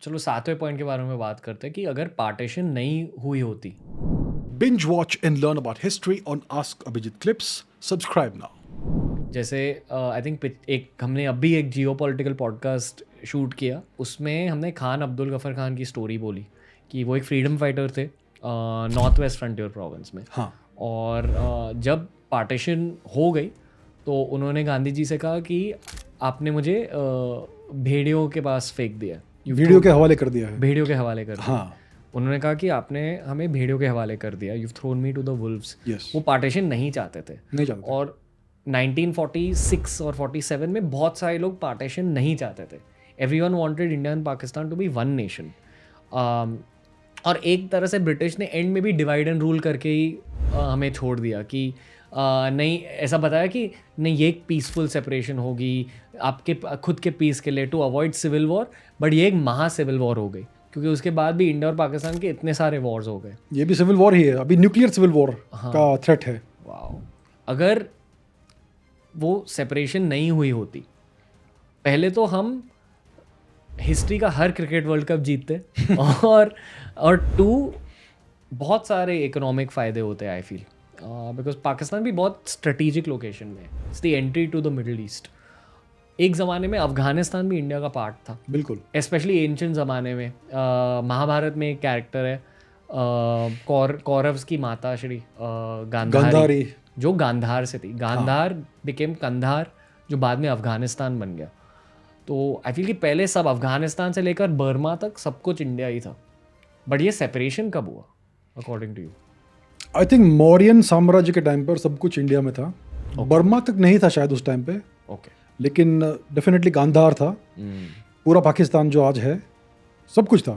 चलो 7वें पॉइंट के बारे में बात करते हैं कि अगर पार्टीशन नहीं हुई होती. Binge watch and learn about history on Ask Abhijit Clips. Subscribe now. जैसे आई थिंक हमने अभी एक जियोपॉलिटिकल पॉडकास्ट शूट किया, उसमें हमने खान अब्दुल गफ़र खान की स्टोरी बोली कि वो एक फ्रीडम फाइटर थे नॉर्थ वेस्ट फ्रंटियर प्रोविंस में. हाँ. और जब पार्टीशन हो गई तो उन्होंने गांधी जी से कहा कि आपने मुझे भेड़ियों के पास फेंक दिया, वीडियो के हवाले कर दिया है. भेड़ियों के हवाले कर दिया. हाँ. उन्होंने कहा कि आपने हमें भेड़ियों के हवाले कर दिया, you thrown me to the wolves. वो पार्टीशन नहीं चाहते थे. और 1946 और 47 में बहुत सारे लोग पार्टीशन नहीं चाहते थे. Everyone wanted India and Pakistan to be one nation. और एक तरह से ब्रिटिश ने एंड में भी डिवाइड एंड रूल करके ही हमें छोड़ दिया कि नहीं, ऐसा बताया कि नहीं, ये एक पीसफुल सेपरेशन होगी आपके खुद के पीस के लिए to avoid civil war. But ये एक महा सिविल वॉर हो गई क्योंकि उसके बाद भी इंडिया और पाकिस्तान के इतने सारे वॉर्स हो गए. ये भी सिविल वॉर ही है, अभी न्यूक्लियर सिविल वॉर का थ्रेट है. वाओ. अगर वो सेपरेशन नहीं हुई होती, पहले तो हम हिस्ट्री का हर क्रिकेट वर्ल्ड कप जीतते और टू बहुत सारे इकोनॉमिक फ़ायदे होते हैं आई फील, बिकॉज पाकिस्तान भी बहुत स्ट्रेटेजिक लोकेशन में है. It's the entry to the Middle East. एक ज़माने में अफ़गानिस्तान भी इंडिया का पार्ट था. बिल्कुल. स्पेशली एंशिएंट ज़माने में. महाभारत में एक कैरेक्टर है कौरव्स की माता श्री गांधारी, जो गांधार से थी. गांधार बिकेम कंधार, जो बाद में अफ़गानिस्तान बन गया. तो आई फील कि पहले सब अफ़गानिस्तान से लेकर बर्मा तक सब कुछ इंडिया ही था. बट ये सेपरेशन कब हुआ according to you? I think Mauryan साम्राज्य के टाइम पर सब कुछ इंडिया में था. बर्मा तक नहीं था शायद उस टाइम पे. लेकिन डेफिनेटली गांधार था. पूरा पाकिस्तान जो आज है सब कुछ था.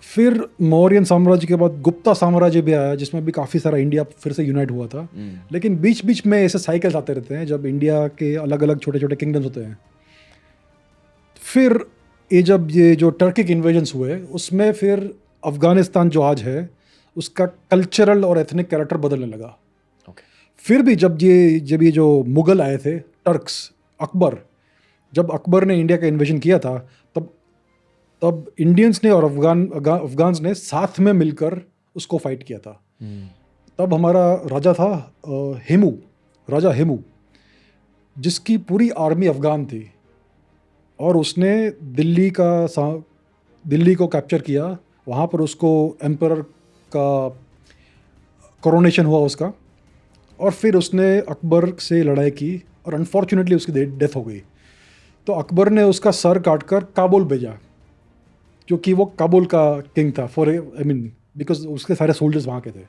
फिर मौर्यन साम्राज्य के बाद गुप्ता साम्राज्य भी आया, जिसमें भी काफ़ी सारा इंडिया फिर से यूनाइट हुआ था. लेकिन बीच बीच में ऐसे साइकिल्स आते रहते हैं जब इंडिया के अलग अलग छोटे छोटे किंगडम्स होते हैं. फिर जब ये जो टर्किक इन्वेजन्स हुए, उसमें फिर अफ़गानिस्तान जो आज है उसका कल्चरल और एथनिक कैरेक्टर बदलने लगा. फिर भी जब ये जो मुग़ल आए थे, टर्क्स, अकबर, जब अकबर ने इंडिया का इन्वेजन किया था, तब इंडियंस ने और अफगान्स ने साथ में मिलकर उसको फाइट किया था. तब हमारा राजा था राजा हेमू, जिसकी पूरी आर्मी अफगान थी. और उसने दिल्ली को कैप्चर किया. वहाँ पर उसको एम्परर का कोरोनेशन हुआ उसका. और फिर उसने अकबर से लड़ाई की और अनफॉर्चुनेटली उसकी डेथ हो गई. तो अकबर ने उसका सर काटकर काबुल भेजा, क्योंकि वो काबुल का किंग था बिकॉज उसके सारे सोल्जर्स वहाँ के थे.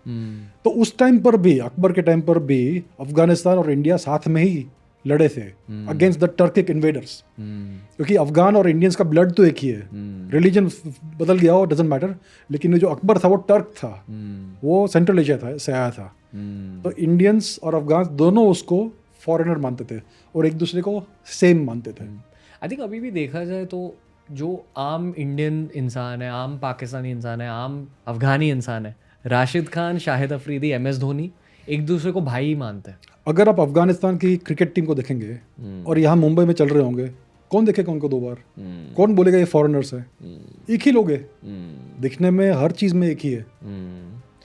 तो उस टाइम पर भी, अकबर के टाइम पर भी, अफगानिस्तान और इंडिया साथ में ही लड़े थे अगेंस्ट द टर्किक इन्वेडर्स. क्योंकि अफगान और इंडियंस का ब्लड तो एक ही है, रिलीजन बदल गया हो, डजंट मैटर. लेकिन जो अकबर था वो टर्क था, वो सेंट्रल एशिया से आया था. तो इंडियंस और अफगान दोनों उसको फॉरेनर मानते थे और एक दूसरे को सेम मानते थे. आई थिंक अभी भी देखा जाए तो जो आम इंडियन इंसान है, आम पाकिस्तानी इंसान है, आम अफगानी इंसान है, राशिद खान, शाहिद अफरीदी, MS धोनी एक दूसरे को भाई ही मानते हैं. अगर आप अफगानिस्तान की क्रिकेट टीम को देखेंगे और यहाँ मुंबई में चल रहे होंगे, कौन देखेगा उनको 2 बार? कौन बोलेगा ये फॉरेनर्स है? एक ही लोग है. दिखने में हर चीज़ में एक ही है.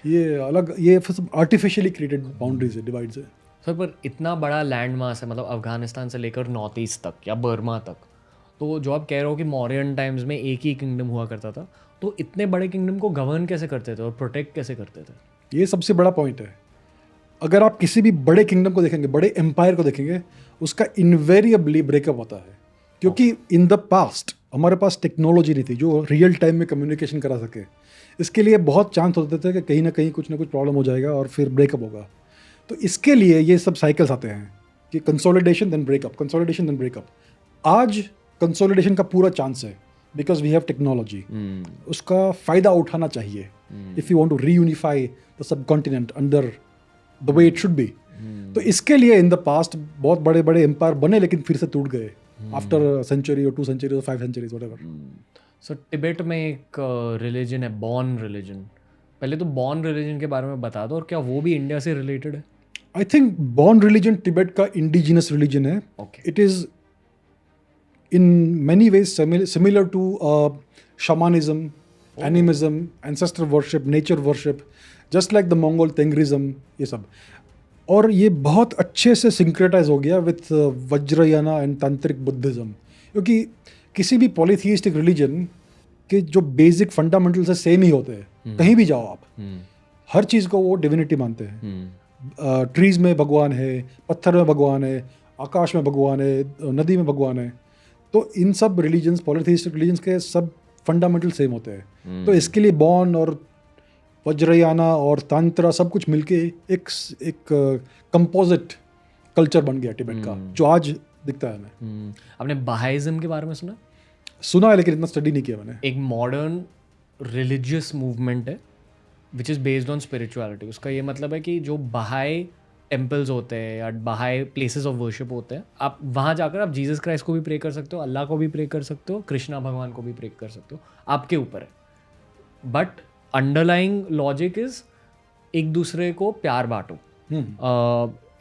ये अलग, ये आर्टिफिशियली क्रिएटेड बाउंड्रीज है, डिवाइड्स है. सर, पर इतना बड़ा लैंड मास है, मतलब अफगानिस्तान से लेकर नॉर्थ ईस्ट तक या बर्मा तक. तो जो आप कह रहे हो कि मौर्यन टाइम्स में एक ही किंगडम हुआ करता था, तो इतने बड़े किंगडम को गवर्न कैसे करते थे और प्रोटेक्ट कैसे करते थे? ये सबसे बड़ा पॉइंट है. अगर आप किसी भी बड़े किंगडम को देखेंगे, बड़े एम्पायर को देखेंगे, उसका इन्वेरिएबली ब्रेकअप होता है. क्योंकि इन द पास्ट हमारे पास टेक्नोलॉजी नहीं थी जो रियल टाइम में कम्युनिकेशन करा सके. इसके लिए बहुत चांस होते थे कि कहीं ना कहीं कुछ ना कुछ प्रॉब्लम हो जाएगा और फिर ब्रेकअप होगा. तो इसके लिए ये सब साइकिल्स आते हैं कि consolidation then breakup, consolidation then breakup. आज कंसोलिडेशन का पूरा चांस है बिकॉज वी हैव टेक्नोलॉजी. उसका फ़ायदा उठाना चाहिए if you want to reunify the subcontinent under the way it should be. तो इसके लिए इन द पास्ट बहुत बड़े बड़े एम्पायर बने, लेकिन फिर से टूट गए आफ्टर सेंचुरी और 2 सेंचुरी और 5 सेंचुरीज व्हाटएवर. सो टिबेट में एक रिलीजन है, बॉर्न रिलीजन. पहले तो बॉर्न रिलीजन के बारे में बता दो, और क्या वो भी इंडिया से रिलेटेड है? I think born religion Tibet का इंडिजिनस रिलीजन है. It is in many ways similar to shamanism, animism, ancestor worship, nature worship, just like the Mongol Tengrism, ये सब. और ये बहुत अच्छे से सिंक्रेटाइज हो गया विथ वज्रयाना एंड तांत्रिक बुद्धिज्म, क्योंकि किसी भी पॉलीथीइस्टिक रिलीजन के जो बेसिक फंडामेंटल्स है सेम ही होते हैं. कहीं भी जाओ आप, हर चीज़ को वो डिविनिटी मानते हैं. ट्रीज में भगवान है, पत्थर में भगवान है, आकाश में भगवान है, नदी में भगवान है. तो इन सब रिलीजन्स, पॉलीथीइस्टिक रिलीजन्स के सब फंडामेंटल सेम होते हैं. तो इसके लिए बॉन और वज्रयाना और तांत्रा सब कुछ मिलके एक कंपोजिट कल्चर बन गया टिबेट का, जो आज दिखता है हमें. आपने बहाइज्म के बारे में सुना है, लेकिन इतना स्टडी नहीं किया मैंने. एक मॉडर्न रिलीजियस मूवमेंट है which is based on spirituality. उसका ये मतलब है कि जो बहाई टेम्पल्स होते हैं या बहाई प्लेसेस ऑफ वर्शिप होते हैं, आप वहाँ जाकर आप जीसस क्राइस्ट को भी प्रे कर सकते हो, अल्लाह को भी प्रे कर सकते हो, कृष्णा भगवान को भी प्रे कर सकते हो, आपके ऊपर है. बट अंडरलाइंग लॉजिक इज एक दूसरे को प्यार बांटो,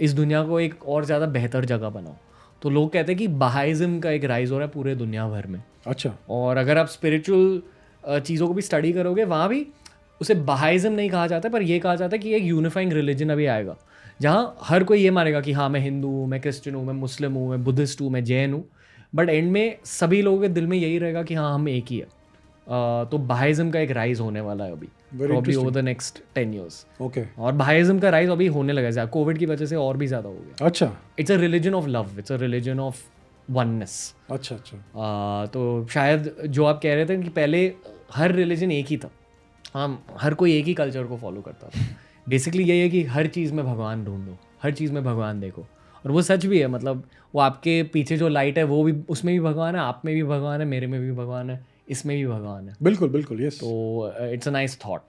इस दुनिया को एक और ज़्यादा बेहतर जगह बनाओ. तो लोग कहते हैं कि बहाइज्म का एक राइज हो रहा है पूरे दुनिया भर में. अच्छा. और अगर आप स्पिरिचुअल चीज़ों को भी स्टडी करोगे, वहाँ भी उसे बहाइज्म नहीं कहा जाता, पर ये कहा जाता है कि एक यूनिफाइंग रिलीजन अभी आएगा जहाँ हर कोई ये मानेगा कि हाँ मैं हिंदू हूँ, मैं क्रिश्चियन हूँ, मैं मुस्लिम हूँ, मैं बुद्धिस्ट हूँ, मैं जैन हूँ, बट एंड में सभी लोगों के दिल में यही रहेगा कि हाँ हम एक ही है. तो बहाइज्म का एक राइज होने वाला है अभी, probably over the next 10 years. Okay. और बहाइज्म का राइज अभी होने लगा है, कोविड की वजह से और भी ज़्यादा हो गया. अच्छा. It's a religion of love, it's a religion of oneness. अच्छा अच्छा. तो शायद जो आप कह रहे थे कि पहले हर रिलीजन एक ही था, हाँ हर कोई एक ही कल्चर को फॉलो करता था. बेसिकली यही है कि हर चीज़ में भगवान ढूंढो, हर चीज़ में भगवान देखो. और वो सच भी है, मतलब वो आपके पीछे जो लाइट है वो भी, उसमें भी भगवान है, आप में भी भगवान है, मेरे में भी भगवान है, इसमें भी भगवान है. बिल्कुल बिल्कुल. यस. तो इट्स अ नाइस थॉट.